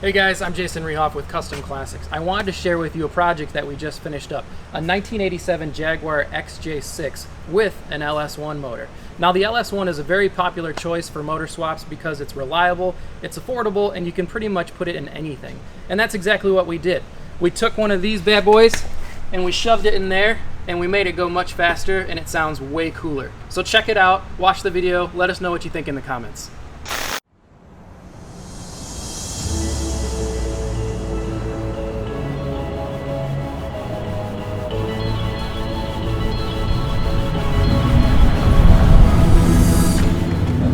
Hey guys, I'm Jason Rehoff with Custom Classics. I wanted to share with you a project that we just finished up, a 1987 Jaguar XJ6 with an LS1 motor. Now the LS1 is a very popular choice for motor swaps because it's reliable, it's affordable, and you can pretty much put it in anything. And that's exactly what we did. We took one of these bad boys and we shoved it in there and we made it go much faster and it sounds way cooler. So check it out, watch the video, let us know what you think in the comments.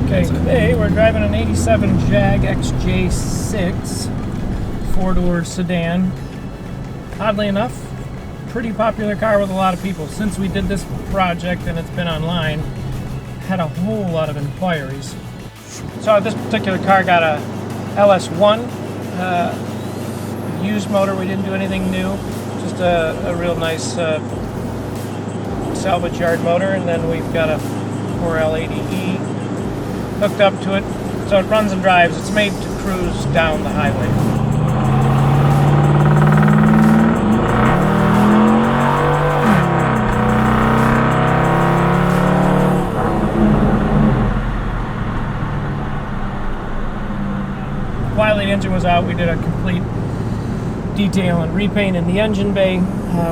Okay, today we're driving an 87 Jag XJ6 four-door sedan. Oddly enough, pretty popular car with a lot of people. Since we did this project and it's been online, had a whole lot of inquiries. So this particular car got a LS1 used motor. We didn't do anything new, just a real nice salvage yard motor, and then we've got a 4L80E hooked up to it, so it runs and drives. It's made to cruise down the highway. While the engine was out, we did a complete detail and repaint in the engine bay.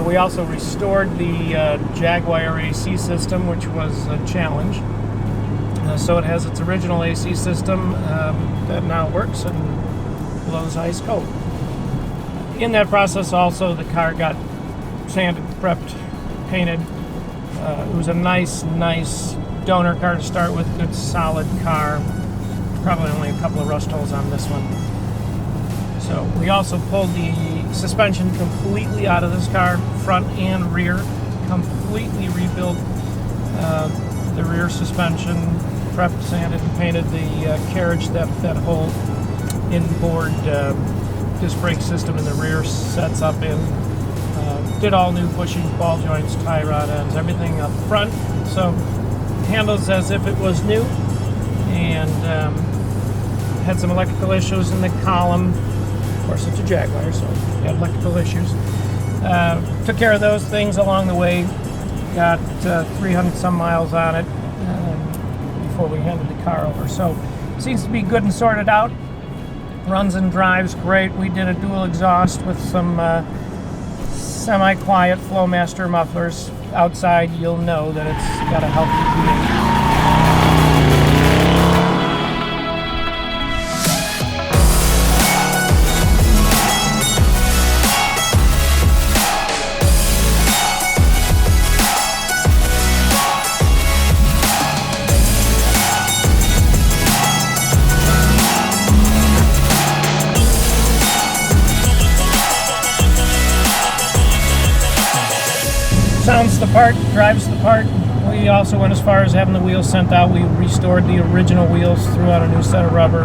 We also restored the Jaguar AC system, which was a challenge. So it has its original AC system that now works and blows ice cold. In that process also the car got sanded, prepped, painted. It was a nice donor car to start with, good solid car. Probably only a couple of rust holes on this one. So we also pulled the suspension completely out of this car, front and rear. Completely rebuilt the rear suspension, prepped, sanded, and painted the carriage, that whole inboard disc brake system in the rear sets up in. Did all new bushings, ball joints, tie rod ends, everything up front. So handles as if it was new, and had some electrical issues in the column. Of course, it's a Jaguar, so had electrical issues. Took care of those things along the way. Got 300 some miles on it before we handed the car over. So seems to be good and sorted out. Runs and drives great. We did a dual exhaust with some semi-quiet Flowmaster mufflers. Outside, you'll know that it's got a healthy V8. Sounds the part, drives the part. We also went as far as having the wheels sent out. We restored the original wheels, threw out a new set of rubber,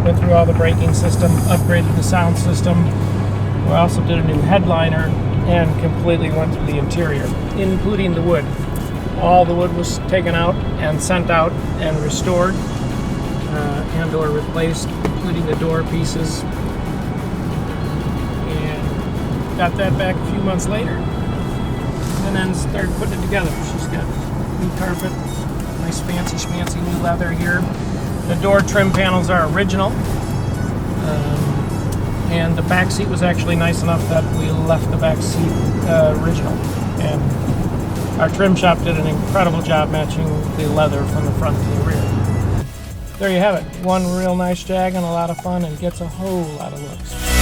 went through all the braking system, upgraded the sound system. We also did a new headliner and completely went through the interior, including the wood. All the wood was taken out and sent out and restored and or replaced, including the door pieces. And got that back a few months later. And then started putting it together. She's got new carpet, nice fancy schmancy new leather here. The door trim panels are original, and the back seat was actually nice enough that we left the back seat original. And our trim shop did an incredible job matching the leather from the front to the rear. There you have it. One real nice Jag and a lot of fun, and gets a whole lot of looks.